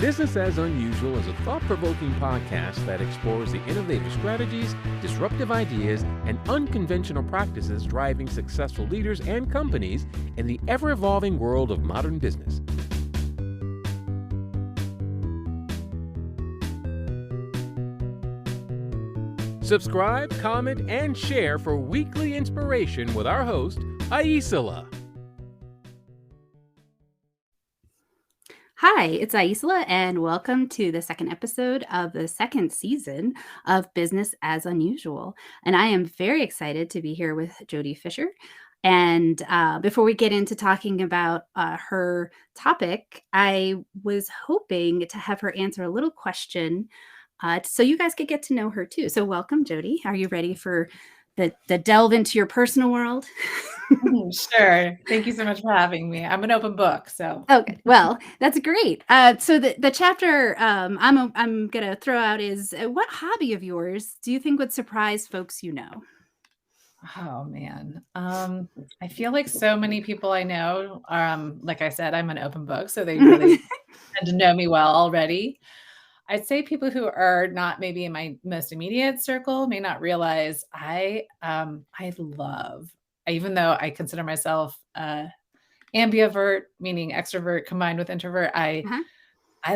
Business as Unusual is a thought-provoking podcast that explores the innovative strategies, disruptive ideas, and unconventional practices driving successful leaders and companies in the ever-evolving world of modern business. Subscribe, comment, and share for weekly inspiration with our host, Aisela. Hi, it's Aisela, and welcome to the second episode of the second season of Business as Unusual. And I am very excited to be here with Jodi Fischer. And before we get into talking about her topic, I was hoping to have her answer a little question so you guys could get to know her too. So welcome, Jodi. Are you ready for the delve into your personal world? Sure. Thank you so much for having me. I'm an open book, so. Okay, well, that's great. So the chapter I'm gonna throw out is what hobby of yours do you think would surprise folks you know? Oh man. I feel like so many people I know, like I said, I'm an open book, so they really tend to know me well already. I'd say people who are not maybe in my most immediate circle may not realize even though I consider myself ambivert, meaning extrovert combined with introvert, I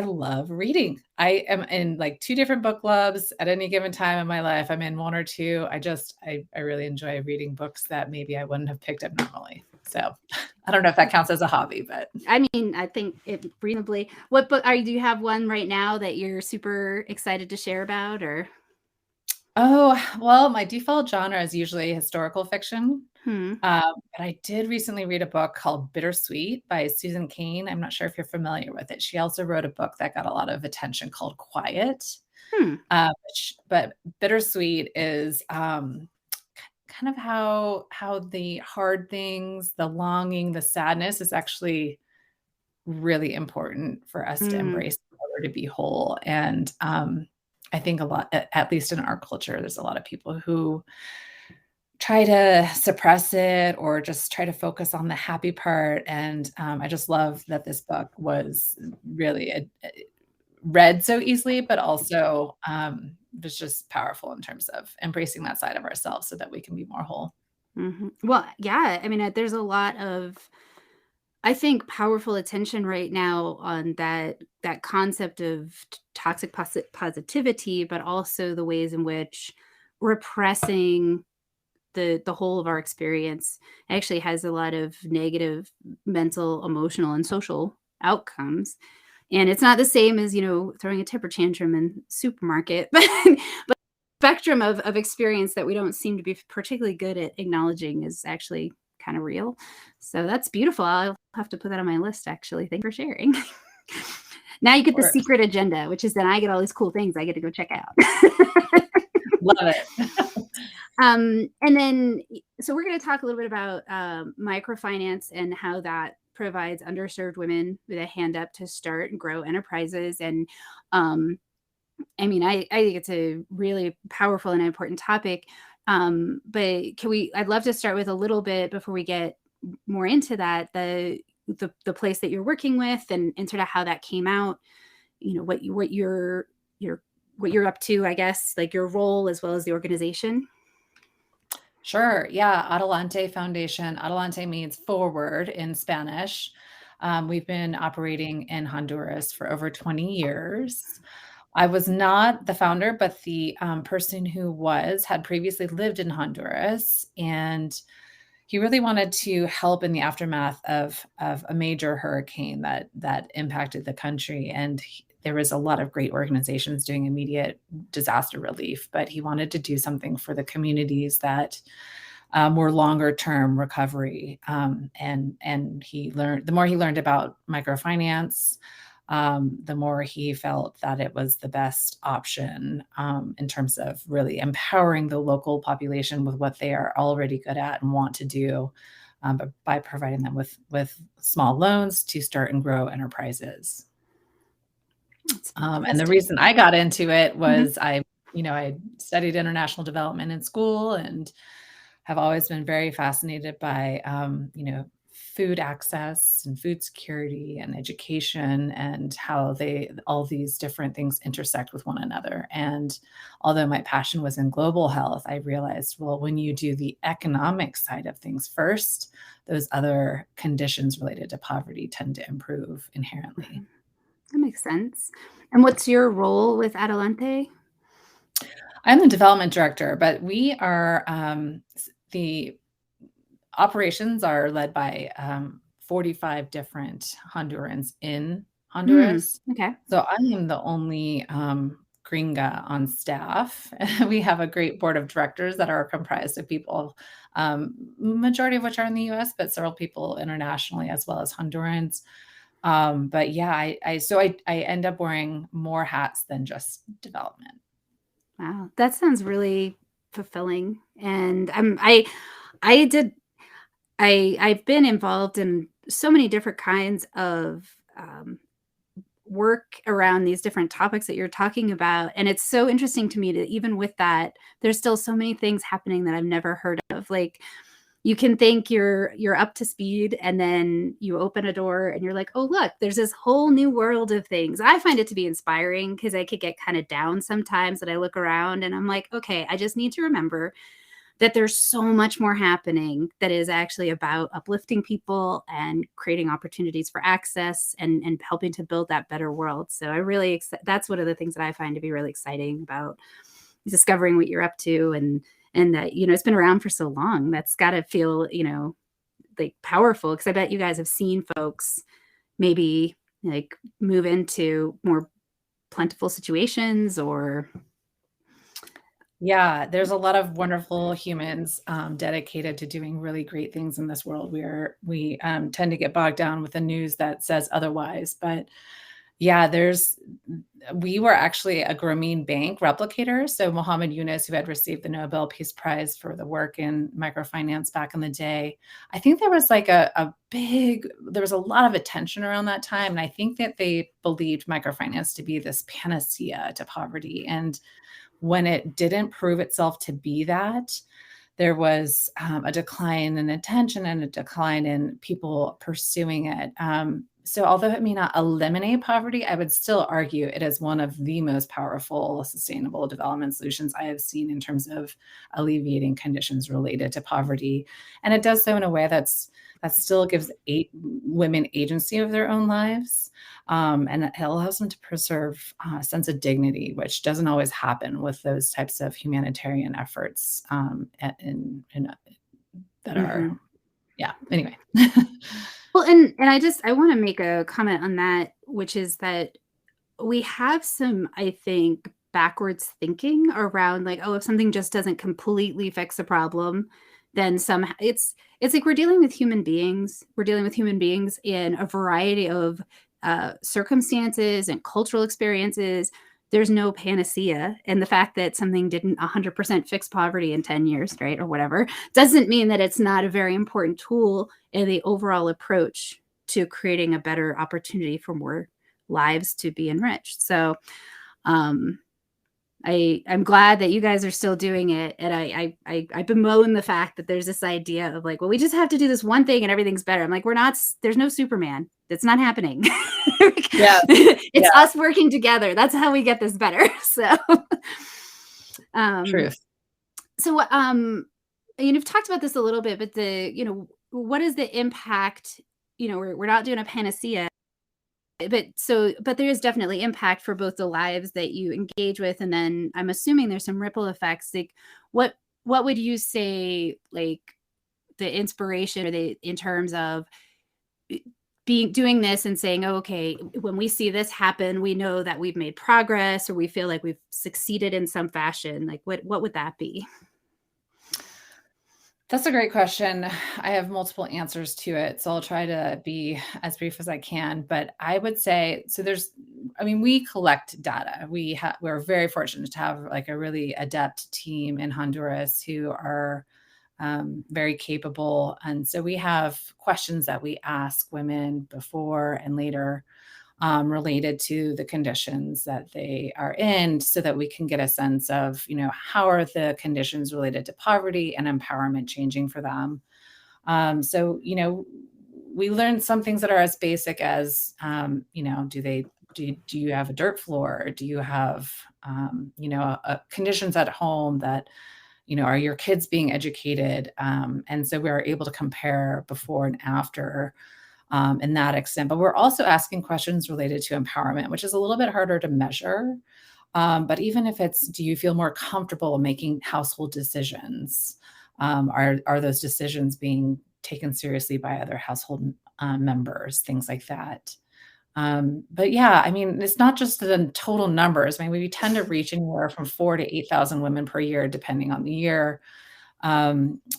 love reading. I am in like 2 different book clubs at any given time in my life. I'm in 1 or 2. I really enjoy reading books that maybe I wouldn't have picked up normally. So I don't know if that counts as a hobby, but I mean, I think it reasonably. What book do you have one right now that you're super excited to share about, or? Oh, well, my default genre is usually historical fiction. Hmm. But I did recently read a book called Bittersweet by Susan Cain. I'm not sure if you're familiar with it. She also wrote a book that got a lot of attention called Quiet. But Bittersweet is kind of how the hard things, the longing, the sadness is actually really important for us to embrace in order to be whole. And I think a lot, at least in our culture, there's a lot of people who try to suppress it or just try to focus on the happy part. And I just love that this book was really read so easily, but also was just powerful in terms of embracing that side of ourselves so that we can be more whole. Mm-hmm. Well, yeah, I mean, there's a lot of, I think, powerful attention right now on that concept of toxic positivity, but also the ways in which repressing the whole of our experience actually has a lot of negative mental, emotional, and social outcomes. And it's not the same as, throwing a temper tantrum in supermarket, but spectrum of experience that we don't seem to be particularly good at acknowledging is actually kind of real. So that's beautiful. I'll have to put that on my list, actually. Thanks for sharing. Now you get the secret agenda, which is then I get all these cool things I get to go check out. Love it. And then, so we're going to talk a little bit about microfinance and how that provides underserved women with a hand up to start and grow enterprises. And I mean, I think it's a really powerful and important topic. But I'd love to start with a little bit before we get more into that, the place that you're working with and sort of how that came out, what you're up to, I guess, like your role as well as the organization. Sure. Yeah. Adelante Foundation. Adelante means forward in Spanish. We've been operating in Honduras for over 20 years. I was not the founder, but the person who had previously lived in Honduras, and he really wanted to help in the aftermath of a major hurricane that impacted the country. And there was a lot of great organizations doing immediate disaster relief, but he wanted to do something for the communities that were longer term recovery. And he learned, the more he learned about microfinance, the more he felt that it was the best option in terms of really empowering the local population with what they are already good at and want to do, but by providing them with small loans to start and grow enterprises. And the reason I got into it was I studied international development in school and have always been very fascinated by, food access and food security and education, and how all these different things intersect with one another. And although my passion was in global health, I realized, well, when you do the economic side of things first, those other conditions related to poverty tend to improve inherently. That makes sense. And what's your role with Adelante? I'm the development director, but we are the operations are led by 45 different Hondurans in Honduras. Okay. So I am the only gringa on staff. We have a great board of directors that are comprised of people, majority of which are in the US, but several people internationally as well as Hondurans. But yeah, I end up wearing more hats than just development. Wow, that sounds really fulfilling. And I've been involved in so many different kinds of work around these different topics that you're talking about. And it's so interesting to me that even with that, there's still so many things happening that I've never heard of. Like, you can think you're up to speed, and then you open a door and you're like, oh, look, there's this whole new world of things. I find it to be inspiring because I could get kind of down sometimes that I look around and I'm like, okay, I just need to remember that there's so much more happening that is actually about uplifting people and creating opportunities for access and helping to build that better world. So that's one of the things that I find to be really exciting about discovering what you're up to, and that, it's been around for so long. That's got to feel, like powerful, because I bet you guys have seen folks maybe like move into more plentiful situations or. Yeah, there's a lot of wonderful humans dedicated to doing really great things in this world. We tend to get bogged down with the news that says otherwise, but yeah, we were actually a Grameen Bank replicator. So Mohammed Yunus, who had received the Nobel Peace Prize for the work in microfinance back in the day, I think there was like there was a lot of attention around that time. And I think that they believed microfinance to be this panacea to poverty. And when it didn't prove itself to be that, there was a decline in attention and a decline in people pursuing it. So although it may not eliminate poverty, I would still argue it is one of the most powerful sustainable development solutions I have seen in terms of alleviating conditions related to poverty. And it does so in a way that still gives women agency of their own lives. And it allows them to preserve a sense of dignity, which doesn't always happen with those types of humanitarian efforts that are, yeah, anyway. Well, and I want to make a comment on that, which is that we have some, I think, backwards thinking around like, oh, if something just doesn't completely fix a problem, then somehow it's like we're dealing with human beings. We're dealing with human beings in a variety of circumstances and cultural experiences. There's no panacea. And the fact that something didn't 100% fix poverty in 10 years, right, or whatever, doesn't mean that it's not a very important tool in the overall approach to creating a better opportunity for more lives to be enriched. So I'm glad that you guys are still doing it. And I bemoan the fact that there's this idea of like, well, we just have to do this one thing and everything's better. I'm like, there's no Superman. It's not happening. Yeah. It's us working together. That's how we get this better. So, Truth. So, you've talked about this a little bit, but what is the impact? We're not doing a panacea, but there is definitely impact for both the lives that you engage with, and then I'm assuming there's some ripple effects. Like, what would you say, like, the inspiration in terms of doing this and saying, oh, okay, when we see this happen, we know that we've made progress, or we feel like we've succeeded in some fashion. Like, what would that be? That's a great question. I have multiple answers to it, so I'll try to be as brief as I can. But I would say, we collect data. We're very fortunate to have like a really adept team in Honduras who are very capable. And so we have questions that we ask women before and later related to the conditions that they are in, so that we can get a sense of, how are the conditions related to poverty and empowerment changing for them. we learn some things that are as basic as, do you have a dirt floor? Do you have, conditions at home that, are your kids being educated? And so we're able to compare before and after in that extent. But we're also asking questions related to empowerment, which is a little bit harder to measure. But even if it's, do you feel more comfortable making household decisions? Are those decisions being taken seriously by other household members, things like that? But yeah, I mean, it's not just the total numbers. I mean, we tend to reach anywhere from 4 to 8,000 women per year, depending on the year,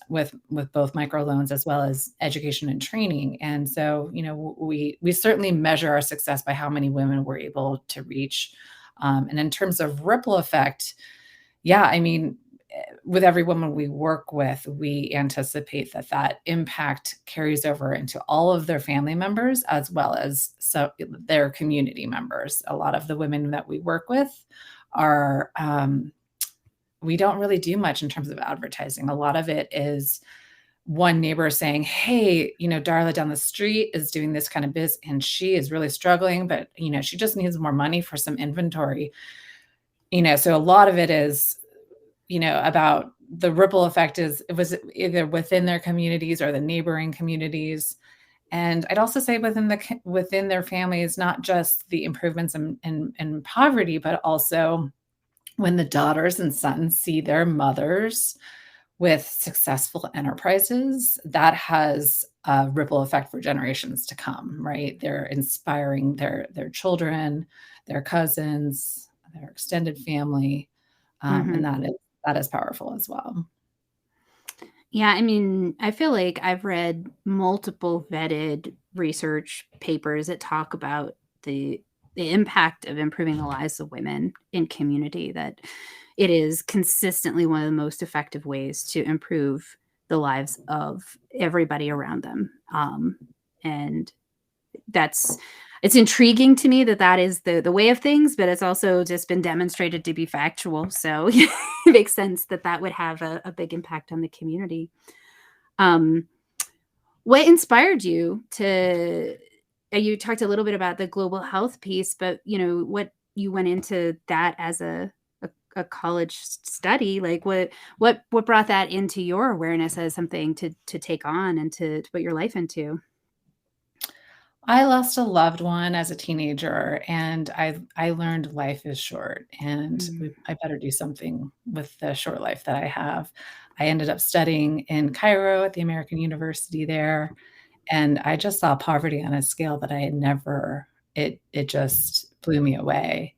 with both microloans as well as education and training. And so, we certainly measure our success by how many women we're able to reach. And in terms of ripple effect, yeah, I mean, with every woman we work with, we anticipate that impact carries over into all of their family members as well as their community members. A lot of the women that we work with are, we don't really do much in terms of advertising. A lot of it is one neighbor saying, hey, Darla down the street is doing this kind of biz and she is really struggling, but, she just needs more money for some inventory. So a lot of it is, about the ripple effect it was either within their communities or the neighboring communities. And I'd also say within their families, not just the improvements in poverty, but also when the daughters and sons see their mothers with successful enterprises, that has a ripple effect for generations to come, right? They're inspiring their children, their cousins, their extended family, and that is powerful as well. Yeah, I mean, I feel like I've read multiple vetted research papers that talk about the impact of improving the lives of women in community, that it is consistently one of the most effective ways to improve the lives of everybody around them. And it's intriguing to me that is the way of things, but it's also just been demonstrated to be factual. So it makes sense that would have a big impact on the community. What inspired you to, you talked a little bit about the global health piece, but what you went into that as a college study, like what brought that into your awareness as something to take on and to put your life into? I lost a loved one as a teenager, and I learned life is short, and I better do something with the short life that I have. I ended up studying in Cairo at the American University there, and I just saw poverty on a scale that I had never. It just blew me away.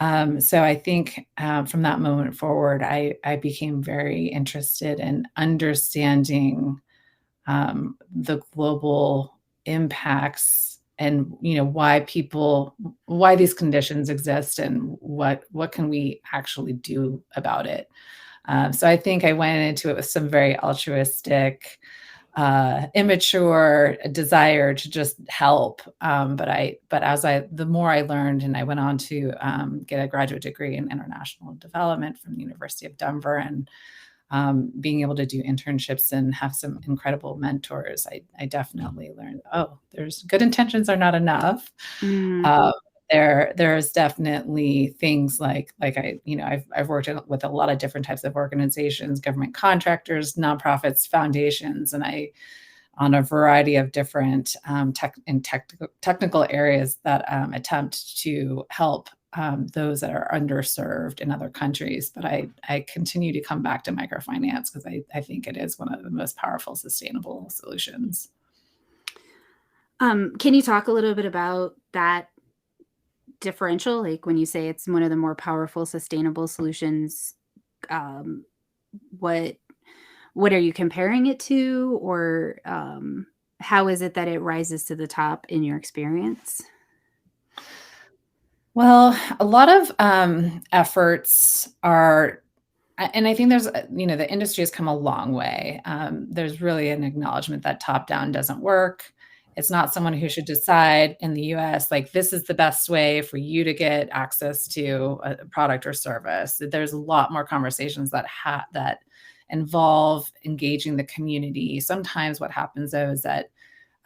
So I think from that moment forward, I became very interested in understanding the global impacts and why these conditions exist and what can we actually do about it. So I think I went into it with some very altruistic, immature desire to just help. But the more I learned, and I went on to get a graduate degree in international development from the University of Denver, and being able to do internships and have some incredible mentors, I definitely learned, there's good intentions are not enough. There's definitely things like I've worked with a lot of different types of organizations, government contractors, nonprofits, foundations, and on a variety of different technical areas that attempt to help those that are underserved in other countries. But I continue to come back to microfinance because I think it is one of the most powerful, sustainable solutions. Can you talk a little bit about that differential? Like when you say it's one of the more powerful, sustainable solutions, what are you comparing it to? Or how is it that it rises to the top in your experience? Well, a lot of efforts are, and I think there's, the industry has come a long way. There's really an acknowledgement that top-down doesn't work. It's not someone who should decide in the US, like, this is the best way for you to get access to a product or service. There's a lot more conversations that involve engaging the community. Sometimes what happens, though, is that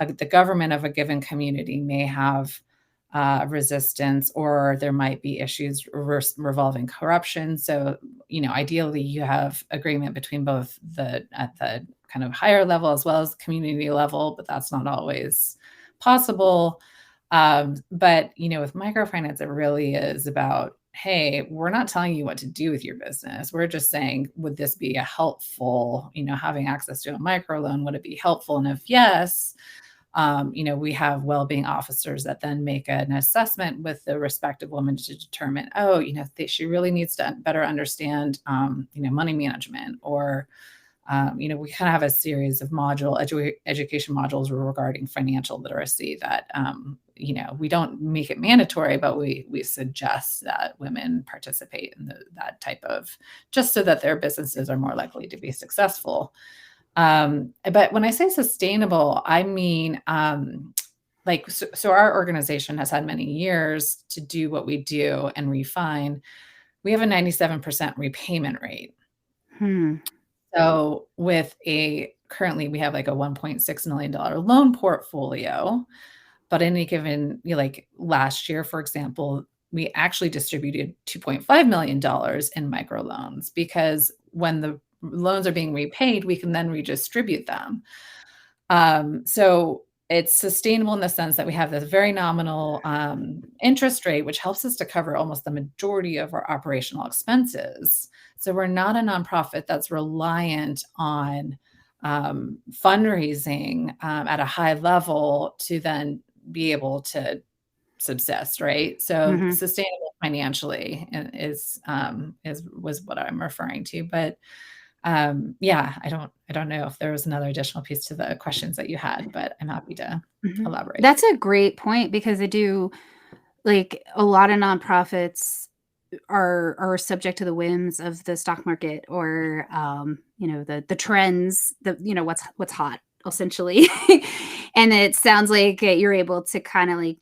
the government of a given community may have resistance, or there might be issues revolving corruption. So, ideally you have agreement between both at the kind of higher level as well as the community level, but that's not always possible. But, with microfinance, it really is about, hey, we're not telling you what to do with your business. We're just saying, would this be a helpful, having access to a microloan, would it be helpful? And if yes, we have well-being officers that then make an assessment with the respective woman to determine, she really needs to better understand, money management, or, we kind of have a series of education modules regarding financial literacy that, we don't make it mandatory, but we suggest that women participate in that type of, just so that their businesses are more likely to be successful. But when I say sustainable, I mean, so our organization has had many years to do what we do and refine. We have a 97% repayment rate. So currently we have like a $1.6 million loan portfolio, but any given, like last year, for example, we actually distributed $2.5 million in microloans, because when the loans are being repaid, we can then redistribute them. So it's sustainable in the sense that we have this very nominal interest rate, which helps us to cover almost the majority of our operational expenses. So we're not a nonprofit that's reliant on fundraising at a high level to then be able to subsist, right? So sustainable financially was what I'm referring to. But I don't know if there was another additional piece to the questions that you had, but I'm happy to elaborate. That's a great point, because I do, like, a lot of nonprofits are subject to the whims of the stock market, or the trends, what's hot, essentially. And it sounds like you're able to kind of like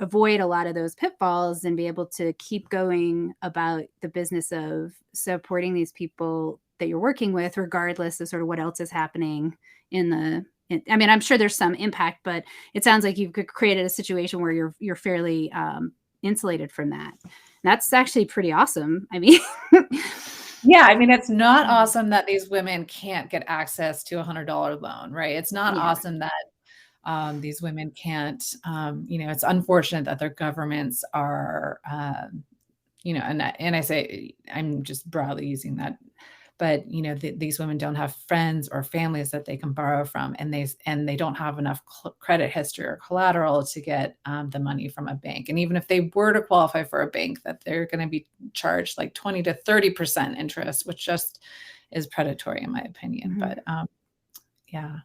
avoid a lot of those pitfalls and be able to keep going about the business of supporting these people that you're working with, regardless of sort of what else is happening I'm sure there's some impact, but it sounds like you've created a situation where you're fairly insulated from that. That's actually pretty awesome. Yeah, it's not awesome that these women can't get access to $100 loan, right? It's not awesome that these women can't, it's unfortunate that their governments are, and I say, I'm just broadly using that, but these women don't have friends or families that they can borrow from, and they don't have enough credit history or collateral to get the money from a bank. And even if they were to qualify for a bank, that they're going to be charged like 20 to 30% interest, which just is predatory in my opinion. But yeah,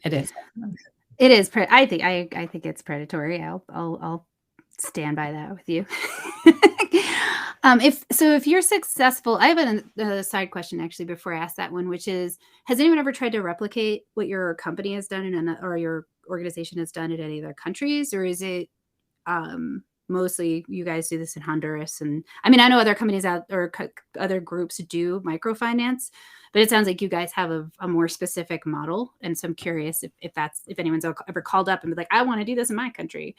it is. It is. I think it's predatory. I'll stand by that with you. If you're successful, I have a side question actually before I ask that one, which is, has anyone ever tried to replicate what your company has done or your organization has done in any other countries, or is it mostly you guys do this in Honduras? And I know other companies other groups do microfinance, but it sounds like you guys have a more specific model. And so I'm curious if anyone's ever called up and be like, I want to do this in my country.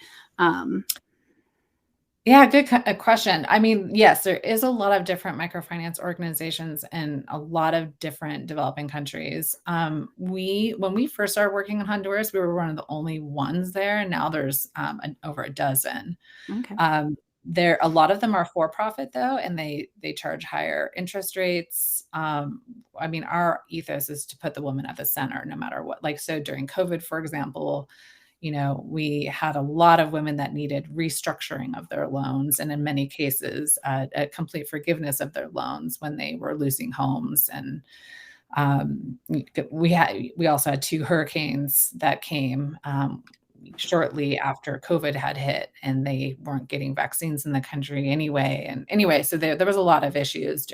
Yeah, good question. Yes, there is a lot of different microfinance organizations in a lot of different developing countries. When we first started working in Honduras, we were one of the only ones there, and now there's over a dozen. Okay. A lot of them are for profit though, and they charge higher interest rates. Our ethos is to put the woman at the center, no matter what. Like, so during COVID, for example, we had a lot of women that needed restructuring of their loans, and in many cases, a complete forgiveness of their loans when they were losing homes. And we also had 2 hurricanes that came shortly after COVID had hit, and they weren't getting vaccines in the country anyway. So there was a lot of issues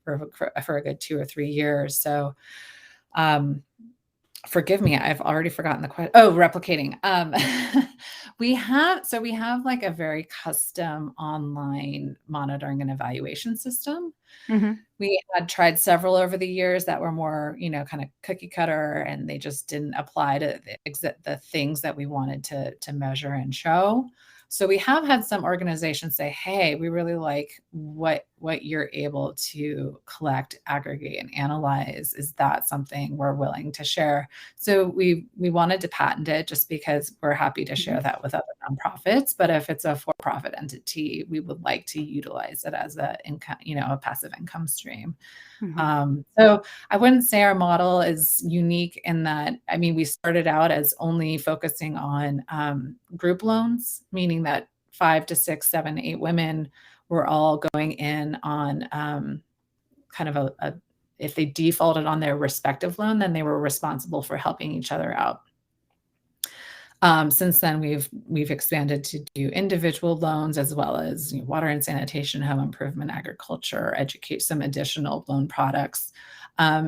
for a good 2 or 3 years. So Forgive me, I've already forgotten the question. Oh, replicating. We have like a very custom online monitoring and evaluation system. Mhm. We had tried several over the years that were more, kind of cookie cutter, and they just didn't apply to the things that we wanted to measure and show. So we have had some organizations say, "Hey, we really like what you're able to collect, aggregate, and analyze. Is that something we're willing to share?" So we wanted to patent it just because we're happy to share that with other nonprofits. But if it's a for-profit entity, we would like to utilize it as a income, a passive income stream. So I wouldn't say our model is unique in that, I mean, we started out as only focusing on group loans, meaning that 5 to 6, 7, 8 women were all going in on kind of if they defaulted on their respective loan, then they were responsible for helping each other out. Since then, we've expanded to do individual loans as well as water and sanitation, home improvement, agriculture, educate some additional loan products.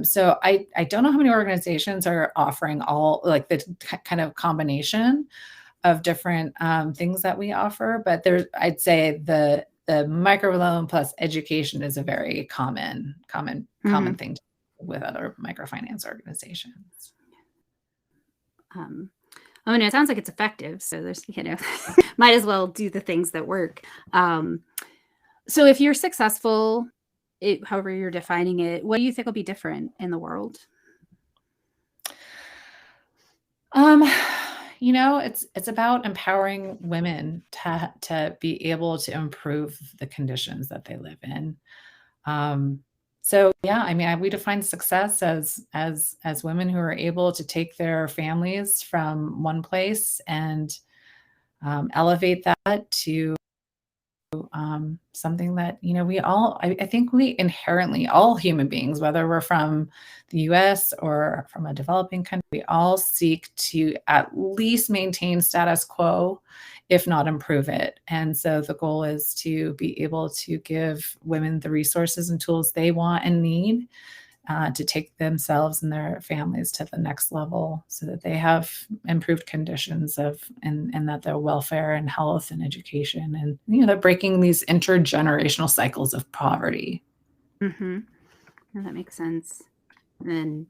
So I don't know how many organizations are offering all like the kind of combination of different things that we offer, but I'd say the microloan plus education is a very common thing with other microfinance organizations. Oh, no, it sounds like it's effective. So there's, might as well do the things that work. So if you're successful, however you're defining it, what do you think will be different in the world? It's about empowering women to be able to improve the conditions that they live in. So yeah, I mean, we define success as women who are able to take their families from one place and elevate that to something that we all. I think we inherently, all human beings, whether we're from the U.S. or from a developing country, we all seek to at least maintain status quo, if not improve it. And so the goal is to be able to give women the resources and tools they want and need to take themselves and their families to the next level so that they have improved conditions and that their welfare and health and education, and they're breaking these intergenerational cycles of poverty. Mm-hmm. Yeah, that makes sense. And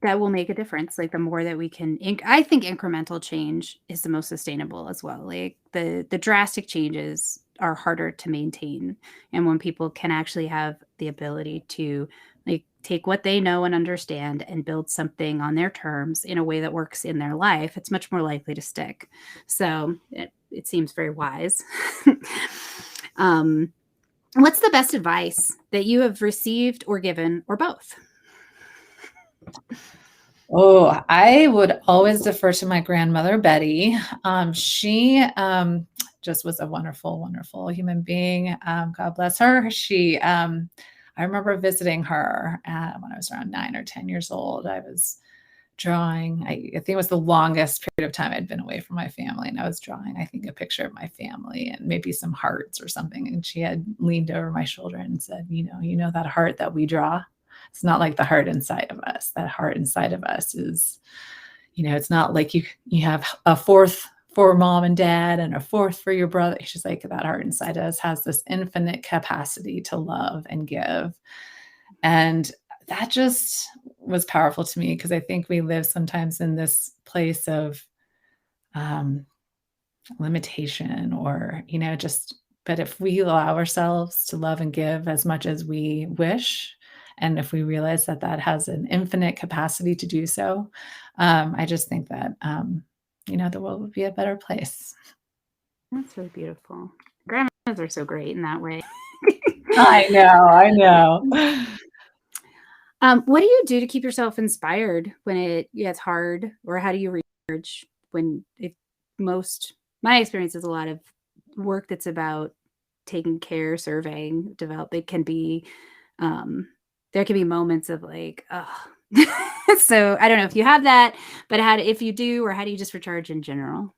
that will make a difference. Like the more that we can, I think incremental change is the most sustainable as well. Like the drastic changes are harder to maintain. And when people can actually have the ability to like take what they know and understand and build something on their terms in a way that works in their life, it's much more likely to stick. So it seems very wise. What's the best advice that you have received or given, or both? Oh, I would always defer to my grandmother, Betty. She just was a wonderful, wonderful human being. God bless her. I remember visiting her when I was around 9 or 10 years old. I was drawing. I think it was the longest period of time I'd been away from my family, and I was drawing, I think, a picture of my family and maybe some hearts or something. And she had leaned over my shoulder and said, you know that heart that we draw? It's not like the heart inside of us. That heart inside of us is, it's not like you have a fourth for mom and dad and a fourth for your brother. She's like, that heart inside of us has this infinite capacity to love and give. And that just was powerful to me, because I think we live sometimes in this place of limitation or, but if we allow ourselves to love and give as much as we wish, and if we realize that has an infinite capacity to do so, I just think that, the world would be a better place. That's really beautiful. Grandmas are so great in that way. I know. What do you do to keep yourself inspired when it gets hard, or how do you recharge when my experience is a lot of work that's about taking care, surveying, develop. It can be, there can be moments of like, oh. So I don't know if you have that, but if you do, or how do you just recharge in general?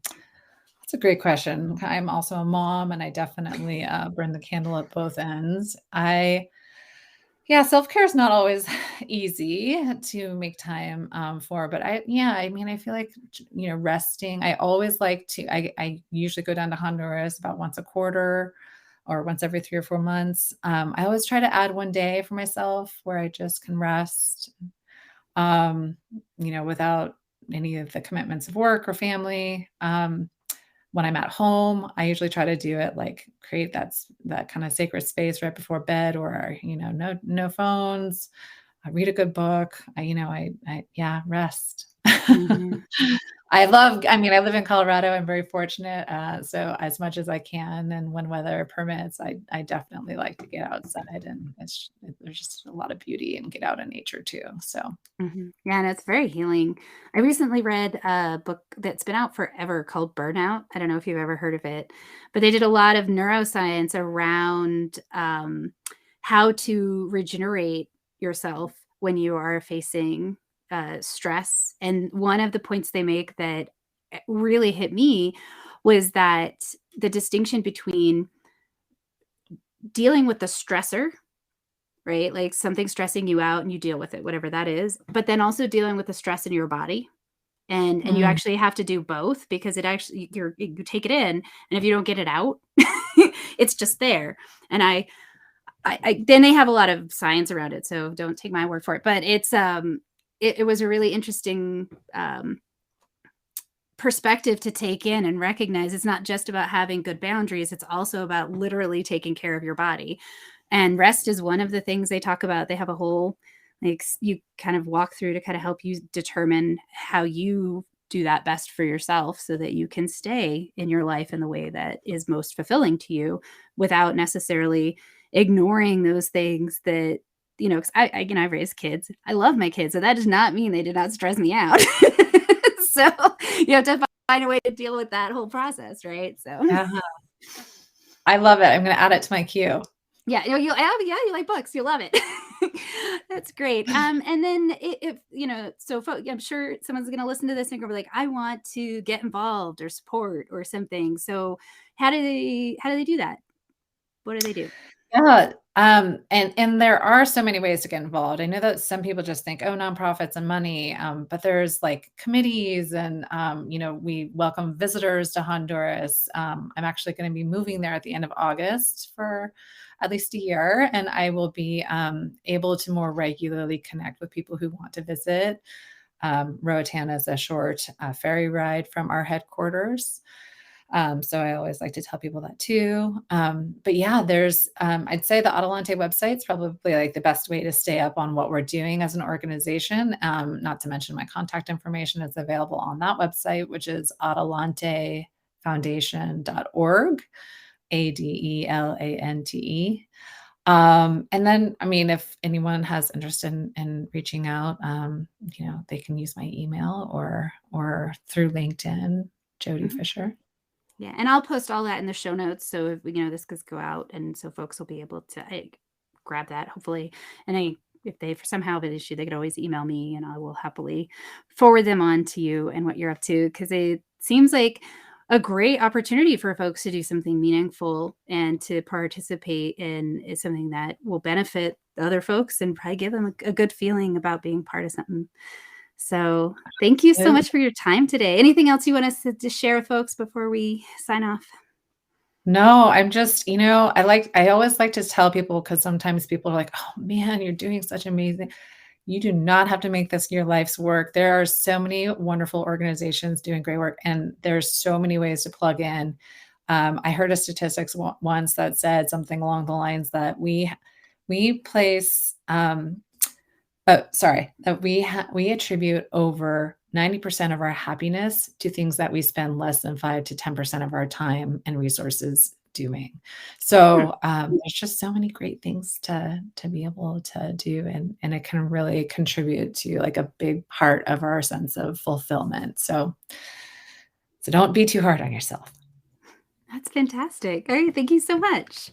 That's a great question. I'm also a mom, and I definitely burn the candle at both ends. I Yeah, self-care is not always easy to make time for, but I mean, I feel like, resting. I always like to, I usually go down to Honduras about once a quarter or once every 3 or 4 months. I always try to add one day for myself where I just can rest, um, without any of the commitments of work or family. When I'm at home, I usually try to do it like create that kind of sacred space right before bed, or no phones. I read a good book. Yeah, rest. Mhm. I mean, I live in Colorado. I'm very fortunate. So as much as I can, and when weather permits, I definitely like to get outside, and there's just a lot of beauty and get out in nature too. So Yeah, and it's very healing. I recently read a book that's been out forever called Burnout. I don't know if you've ever heard of it, but they did a lot of neuroscience around how to regenerate yourself when you are facing stress. And one of the points they make that really hit me was that the distinction between dealing with the stressor, right? Like something stressing you out and you deal with it, whatever that is, but then also dealing with the stress in your body. And you Mm. actually have to do both, because it actually you take it in, and if you don't get it out, it's just there. And I then they have a lot of science around it, so don't take my word for it. But it was a really interesting perspective to take in and recognize it's not just about having good boundaries, it's also about literally taking care of your body. And rest is one of the things they talk about. They have a whole, like, you kind of walk through to kind of help you determine how you do that best for yourself, so that you can stay in your life in the way that is most fulfilling to you, without necessarily ignoring those things that, 'cause I've raised kids. I love my kids, so that does not mean they did not stress me out. So you have to find a way to deal with that whole process, right? So Uh-huh. I love it. I'm going to add it to my queue. yeah, you like books, you love it. That's great. And then if so I'm sure someone's going to listen to this and go like, I want to get involved or support or something. So how do they do that? What do they do? Yeah, and there are so many ways to get involved. I know that some people just think, oh, nonprofits and money, but there's like committees, and we welcome visitors to Honduras. I'm actually going to be moving there at the end of August for at least a year, and I will be able to more regularly connect with people who want to visit. Roatan is a short ferry ride from our headquarters. So I always like to tell people that too. But yeah, I'd say the Adelante website is probably like the best way to stay up on what we're doing as an organization. Not to mention my contact information is available on that website, which is adelantefoundation.org, ADELANTE. And then, I mean, if anyone has interest in reaching out, they can use my email or through LinkedIn, Jodi Mhm. Fischer. Yeah, and I'll post all that in the show notes, so if, this could go out, and so folks will be able to grab that hopefully. And if they somehow have an issue, they could always email me, and I will happily forward them on to you and what you're up to, because it seems like a great opportunity for folks to do something meaningful and to participate in is something that will benefit the other folks and probably give them a good feeling about being part of something. So thank you so much for your time today. Anything else you want us to share with folks before we sign off? No, I'm just, I always like to tell people, because sometimes people are like, oh man, you're doing such amazing. You do not have to make this your life's work. There are so many wonderful organizations doing great work, and there's so many ways to plug in. I heard a statistics once that said something along the lines that we place, that we attribute over 90% of our happiness to things that we spend less than 5 to 10% of our time and resources doing. So there's just so many great things to be able to do, and it can really contribute to like a big part of our sense of fulfillment. So don't be too hard on yourself. That's fantastic. All right. Thank you so much.